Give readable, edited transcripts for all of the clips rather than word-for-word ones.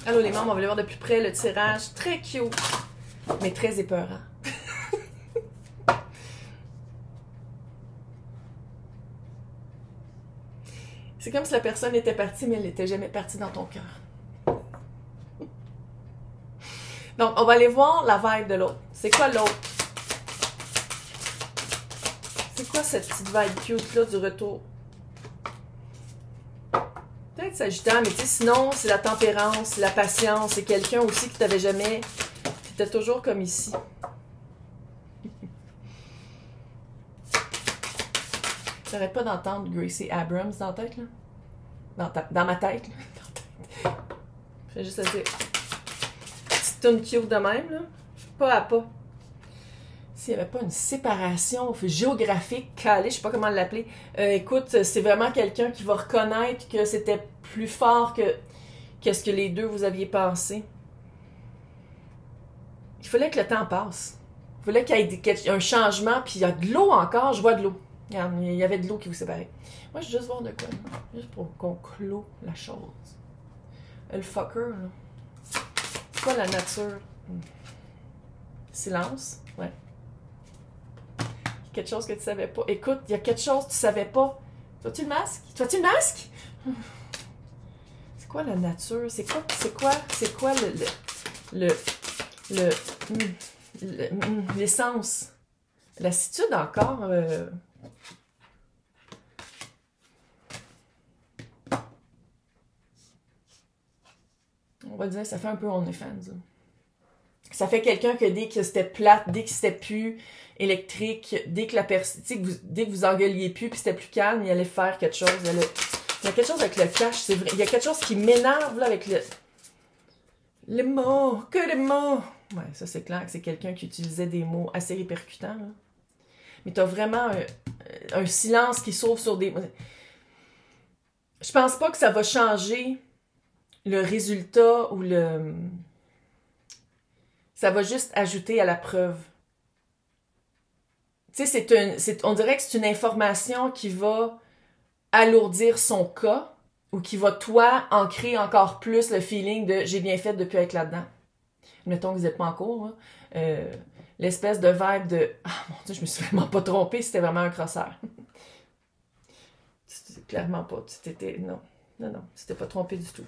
Allô les membres, on va aller voir de plus près le tirage. Très cute, mais très épeurant. C'est comme si la personne était partie, mais elle n'était jamais partie dans ton cœur. Donc, on va aller voir la vibe de l'autre. C'est quoi l'autre? C'est quoi cette petite vibe cute-là du retour? Peut-être Sagittaire, mais tu sais, sinon, c'est la tempérance, c'est la patience, c'est quelqu'un aussi qui t'avait jamais... qui était toujours comme ici. J'arrête pas d'entendre Gracie Abrams dans la tête, là. Dans ma tête, là. Je vais juste te dire... Petite toune cute de même, là. Pas à pas. S'il n'y avait pas une séparation géographique, calée, je sais pas comment l'appeler. Écoute, c'est vraiment quelqu'un qui va reconnaître que c'était plus fort que ce que les deux vous aviez pensé. Il fallait que le temps passe. Il fallait qu'il y ait un changement, puis il y a de l'eau encore, je vois de l'eau. Regarde, il y avait de l'eau qui vous séparait. Moi, je veux juste voir de quoi. Juste pour qu'on clôt la chose. Le fucker, là. C'est quoi la nature? Silence? Ouais. Quelque chose que tu savais pas. Écoute, il y a quelque chose que tu savais pas. Vois-tu le masque? Vois-tu le masque? C'est quoi la nature? C'est quoi l'essence? Lassitude encore? On va dire, ça fait un peu OnlyFans. Ça fait quelqu'un que dès que c'était plate, dès que c'était plus électrique, dès que la personne, dès que vous engueuliez plus puis c'était plus calme, il allait faire quelque chose. Il y a quelque chose avec le cash, c'est vrai. Il y a quelque chose qui m'énerve là avec les mots, que les mots. Ouais, ça c'est clair que c'est quelqu'un qui utilisait des mots assez répercutants. Là. Mais t'as vraiment un silence qui s'ouvre sur des... Je pense pas que ça va changer le résultat ou le... Ça va juste ajouter à la preuve. Tu sais, on dirait que c'est une information qui va alourdir son cas ou qui va, toi, ancrer encore plus le feeling de « j'ai bien fait de ne plus être là-dedans ». Mettons que vous n'êtes pas en cours, hein. L'espèce de vibe de « ah mon Dieu, je me suis vraiment pas trompée, c'était vraiment un crosseur ». Clairement pas. Non, tu t'es pas trompé du tout.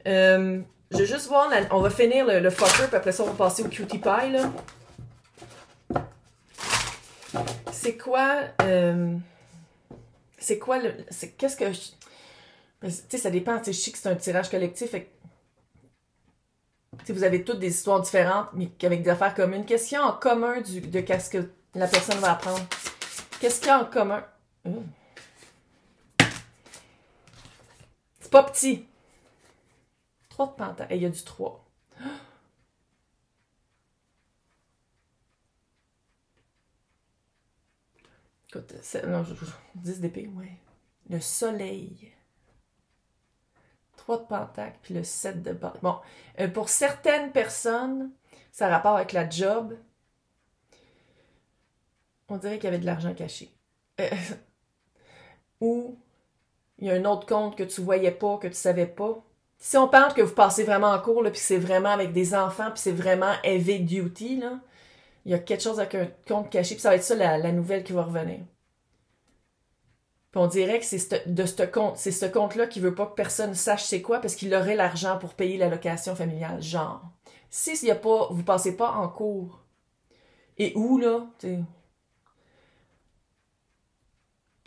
Je vais juste voir, on va finir le fucker, puis après ça, on va passer au cutie pie, là. C'est quoi, qu'est-ce que, tu sais, ça dépend, tu sais, je sais que c'est un tirage collectif, fait que, vous avez toutes des histoires différentes, mais avec des affaires communes. Qu'est-ce qu'il y a en commun de qu'est-ce que la personne va apprendre? Qu'est-ce qu'il y a en commun? C'est pas petit. 3 de pentacle. Il y a du 3. Écoute, non, 10 d'épée, ouais. Le soleil. 3 de pentacle, puis le 7 de bâton. Bon, pour certaines personnes, ça a rapport avec la job. On dirait qu'il y avait de l'argent caché. Ou il y a un autre compte que tu voyais pas, que tu savais pas. Si on parle que vous passez vraiment en cours, là, puis c'est vraiment avec des enfants, puis c'est vraiment heavy duty, là, il y a quelque chose avec un compte caché, puis ça va être ça la nouvelle qui va revenir. Puis on dirait que c'est ce compte-là qui veut pas que personne sache c'est quoi, parce qu'il aurait l'argent pour payer la location familiale, genre. Si il y a pas, vous passez pas en cours, et où, là, tu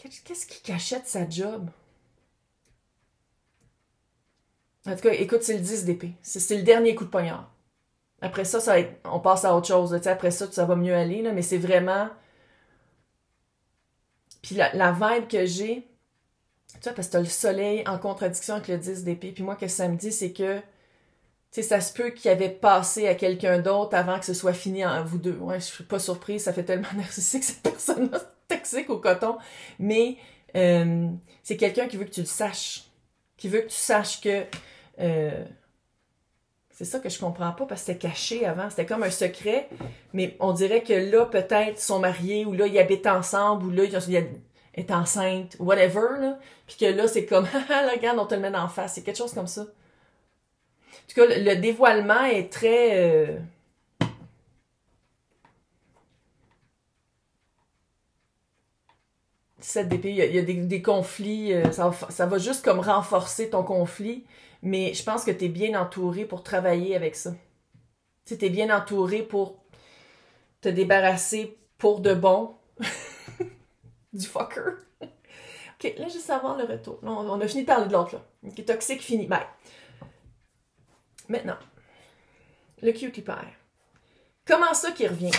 sais, qu'est-ce qui cachette sa job? En tout cas, écoute, c'est le 10 d'épée. C'est le dernier coup de poignard. Après ça, on passe à autre chose. Là, après ça, ça va mieux aller, là, mais c'est vraiment... Puis la vibe que j'ai, tu vois, parce que t'as le soleil en contradiction avec le 10 d'épée. Puis moi, ce que ça me dit, c'est que, tu sais, ça se peut qu'il avait passé à quelqu'un d'autre avant que ce soit fini en vous deux. Ouais, je suis pas surprise, ça fait tellement narcissique cette personne-là, toxique au coton. Mais c'est quelqu'un qui veut que tu le saches. Qui veut que tu saches que... c'est ça que je comprends pas, parce que c'était caché avant. C'était comme un secret, mais on dirait que là, peut-être, ils sont mariés, ou là, ils habitent ensemble, ou là, elle est enceinte, whatever, là. Puis que là, c'est comme, haha, là, regarde, on te le met en face. C'est quelque chose comme ça. tout cas, le dévoilement est très... 7 d'épée, il y a des conflits, ça va juste comme renforcer ton conflit, mais je pense que tu es bien entouré pour travailler avec ça. Tu es bien entouré pour te débarrasser pour de bon du fucker. Ok, là, juste avant le retour. Là, on a fini de parler de l'autre, là. Ok, toxique, fini. Bye. Maintenant, le cutie pie. Comment ça qu'il revient?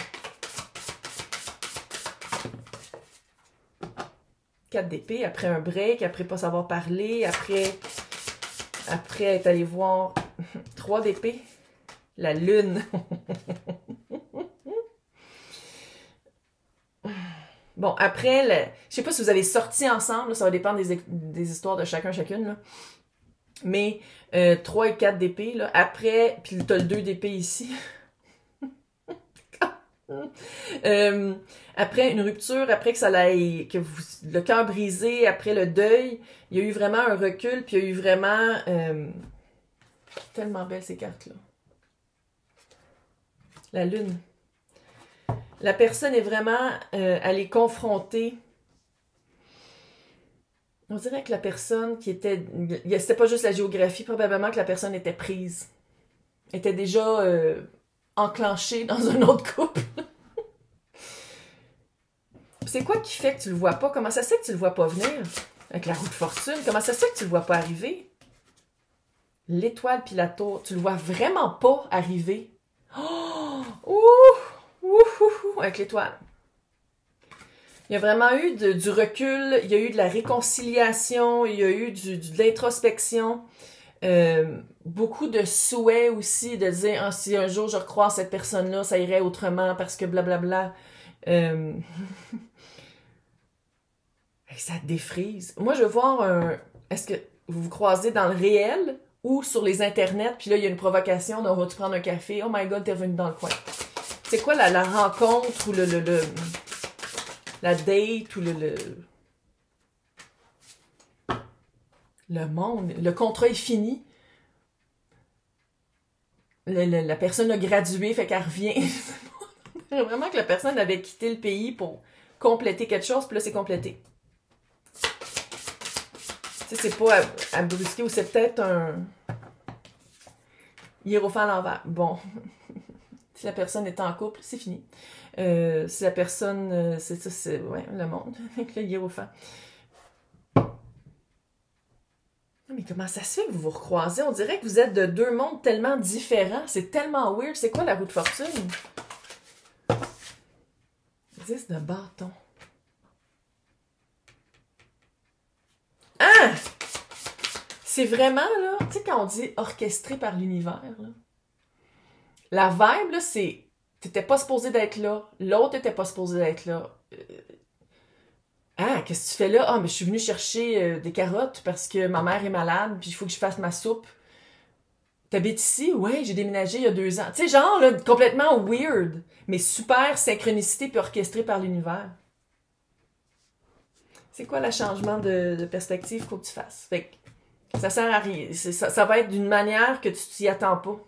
4 d'épée, après un break, après pas savoir parler, après être allé voir 3 d'épée. La lune. Bon, après, je sais pas si vous avez sorti ensemble, là, ça va dépendre des histoires de chacune, là. Mais 3 et 4 d'épée, là, après, puis t'as le 2 d'épée ici. Après une rupture, après que ça l'aille, le cœur brisé, après le deuil, il y a eu vraiment un recul, puis il y a eu vraiment tellement belles ces cartes-là. La lune. La personne est vraiment allée confronter. On dirait que la personne qui était... C'était pas juste la géographie, probablement que la personne était prise. Était déjà enclenchée dans un autre couple. C'est quoi qui fait que tu le vois pas? Comment ça se fait que tu le vois pas venir? Avec la roue de fortune, comment ça se fait que tu le vois pas arriver? L'étoile puis la tour, tu le vois vraiment pas arriver. Oh! Ouh! Ouh! Ouh! Avec l'étoile. Il y a vraiment eu du recul, il y a eu de la réconciliation, il y a eu de l'introspection, beaucoup de souhaits aussi, de dire ah, si un jour je recroise cette personne-là, ça irait autrement parce que blablabla. Ça défrise. Moi, je veux voir un... Est-ce que vous vous croisez dans le réel ou sur les internets, puis là, il y a une provocation, donc vas-tu prendre un café? Oh my God, t'es revenu dans le coin. C'est quoi la rencontre ou la date ou le monde? Le contrat est fini. La personne a gradué, fait qu'elle revient. Vraiment que la personne avait quitté le pays pour compléter quelque chose, puis là, c'est complété. Tu sais, c'est pas à brusquer, ou c'est peut-être un hiérophant à l'envers. Bon. Si la personne est en couple, c'est fini. Si la personne, c'est ça, c'est ouais, le monde, avec le hiérophant. Mais comment ça se fait que vous vous recroisez? On dirait que vous êtes de deux mondes tellement différents. C'est tellement weird. C'est quoi la roue de fortune? 10 de bâton. Ah! C'est vraiment, là, tu sais, quand on dit orchestré par l'univers, là, la vibe, là, c'est t'étais pas supposé d'être là, l'autre était pas supposé d'être là. Ah, qu'est-ce que tu fais là? Ah, mais je suis venue chercher des carottes parce que ma mère est malade, puis il faut que je fasse ma soupe. T'habites ici? Ouais, j'ai déménagé il y a 2 ans. Tu sais, genre, là, complètement weird, mais super synchronicité puis orchestré par l'univers. C'est quoi le changement de perspective qu'il faut que tu fasses? Fait que ça sert à rien. Ça va être d'une manière que tu t'y attends pas.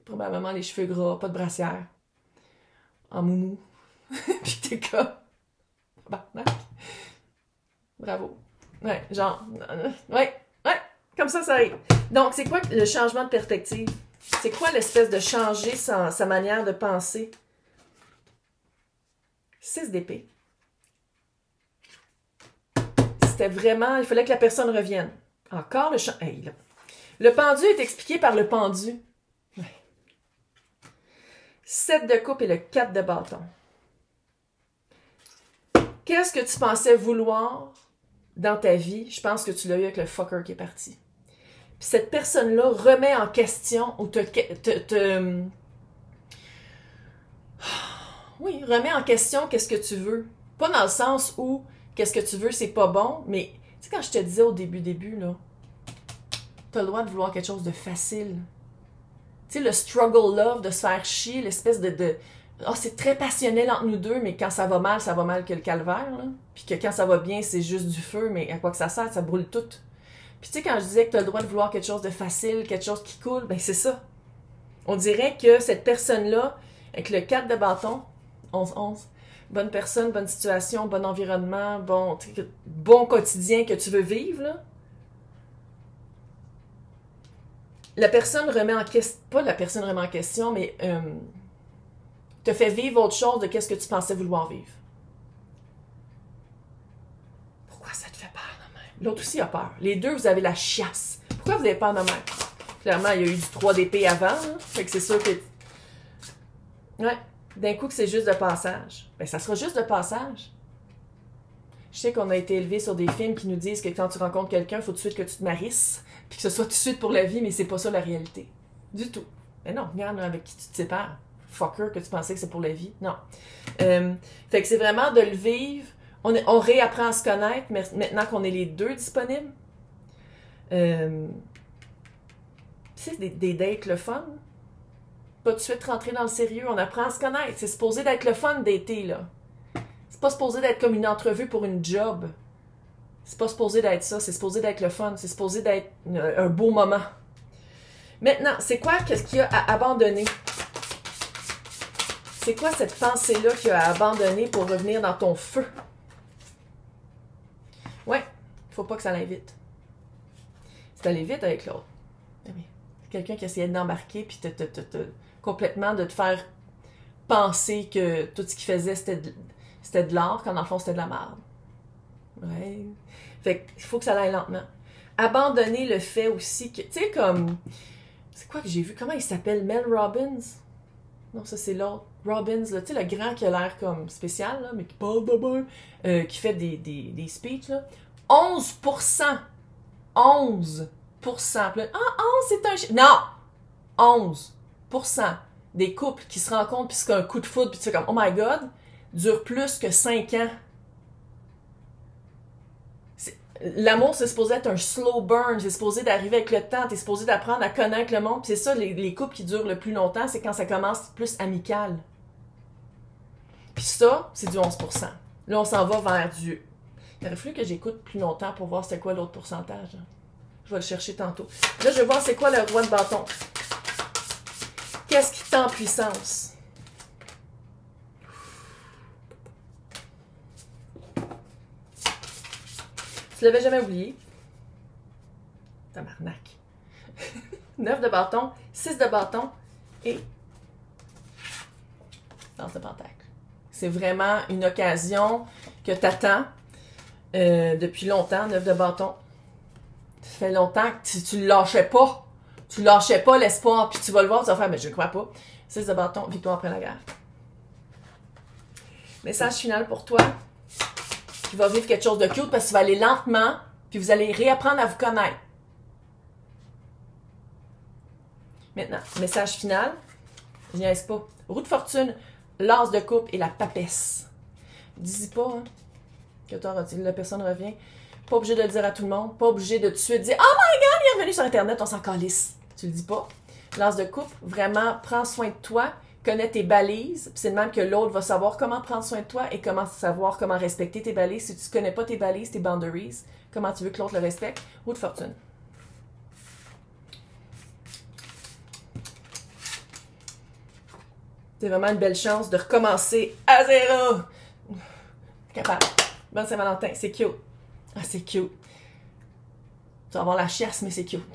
Probablement les cheveux gras, pas de brassière. En moumou. Puis t'es comme... Bravo. Ouais, genre... Ouais, comme ça arrive. Donc, c'est quoi le changement de perspective? C'est quoi l'espèce de changer sa manière de penser? 6 d'épée. C'était vraiment... Il fallait que la personne revienne. Encore le changement... Hey, là. Le pendu est expliqué par le pendu. 7 de coupe et le 4 de bâton. Qu'est-ce que tu pensais vouloir dans ta vie? Je pense que tu l'as eu avec le fucker qui est parti. Puis cette personne-là remet en question ou oui, remet en question qu'est-ce que tu veux. Pas dans le sens où qu'est-ce que tu veux, c'est pas bon, mais tu sais, quand je te disais au début, là, t'as le droit de vouloir quelque chose de facile. Tu sais, le struggle love, de se faire chier, l'espèce de oh, c'est très passionnel entre nous deux, mais quand ça va mal que le calvaire, là. Puis que quand ça va bien, c'est juste du feu, mais à quoi que ça sert, ça brûle tout. Puis Puis tu sais, quand je disais que tu as le droit de vouloir quelque chose de facile, quelque chose qui coule, ben c'est ça. On dirait que cette personne-là, avec le 4 de bâton, 11-11, bonne personne, bonne situation, bon environnement, bon quotidien que tu veux vivre, là. La personne remet en question, pas la personne remet en question, mais te fait vivre autre chose de qu'est-ce que tu pensais vouloir vivre. Pourquoi ça te fait peur de même? L'autre aussi a peur. Les deux, vous avez la chiasse. Pourquoi vous avez peur de même? Clairement, il y a eu du 3 d'épée avant, hein? Fait que c'est sûr que... Ouais, d'un coup que c'est juste de passage. Ben, ça sera juste de passage. Je sais qu'on a été élevé sur des films qui nous disent que quand tu rencontres quelqu'un, il faut tout de suite que tu te marisses, puis que ce soit tout de suite pour la vie, mais c'est pas ça la réalité. Du tout. Mais non, regarde avec qui tu te sépares. Fucker, que tu pensais que c'est pour la vie. Non. Fait que c'est vraiment de le vivre. On réapprend à se connaître maintenant qu'on est les deux disponibles. C'est des dates le fun. Pas tout de suite rentrer dans le sérieux. On apprend à se connaître. C'est supposé d'être le fun d'été, là. C'est pas supposé d'être comme une entrevue pour une job. C'est pas supposé d'être ça. C'est supposé d'être le fun. C'est supposé d'être un beau moment. Maintenant, c'est quoi qu'est-ce qu'il y a à abandonner? C'est quoi cette pensée-là qu'il y a à abandonner pour revenir dans ton feu? Ouais, faut pas que ça aille vite. C'est aller vite avec l'autre. Quelqu'un qui essayait d'embarquer puis complètement de te faire penser que tout ce qu'il faisait c'était de l'art, quand dans le fond c'était de la merde. Ouais. Fait qu'il faut que ça aille lentement. Abandonner le fait aussi que, tu sais, comme, c'est quoi que j'ai vu? Comment il s'appelle? Mel Robbins? Non, ça c'est l'autre. Robbins, tu sais, le grand qui a l'air comme spécial, là, mais qui parle de bien, qui fait des speeches, là. 11%! 11%! Puis là, 11, c'est un chiffre. Non! 11% des couples qui se rencontrent, puis c'est un coup de foudre, puis tu fais comme, oh my god, dure plus que 5 ans. L'amour, c'est supposé être un slow burn, c'est supposé d'arriver avec le temps, t'es supposé d'apprendre à connaître le monde, puis c'est ça, les couples qui durent le plus longtemps, c'est quand ça commence plus amical. Puis ça, c'est du 11%. Là, on s'en va vers du... Il aurait fallu que j'écoute plus longtemps pour voir c'est quoi l'autre pourcentage. Je vais le chercher tantôt. Là, je vais voir c'est quoi le roi de bâton. Qu'est-ce qui tend en puissance? Tu l'avais jamais oublié. Tabarnak. 9 de bâton, 6 de bâton et Lance de pentacle. C'est vraiment une occasion que tu attends depuis longtemps, 9 de bâton. Ça fait longtemps que tu le lâchais pas. Tu lâchais pas l'espoir, puis tu vas le voir, tu vas faire, mais je ne crois pas. 6 de bâton, victoire après la guerre. Message final pour toi, qui va vivre quelque chose de cute parce que tu vas aller lentement, puis vous allez réapprendre à vous connaître. Maintenant, message final, je niaise pas. Roue de fortune, l'as de coupe et la papesse. Dis-y pas, hein, que toi, la personne revient. Pas obligé de le dire à tout le monde. Pas obligé de tout de suite dire « Oh my God, il est revenu sur Internet, on s'en calisse. » Tu le dis pas. L'as de coupe, vraiment, prends soin de toi, connais tes balises. Puis c'est de même que l'autre va savoir comment prendre soin de toi et comment savoir comment respecter tes balises. Si tu connais pas tes balises, tes boundaries, comment tu veux que l'autre le respecte. Roue de fortune. C'est vraiment une belle chance de recommencer à zéro. Capable. Bonne Saint-Valentin, c'est cute. Ah, c'est cute. Tu vas avoir la chiasse, mais c'est cute.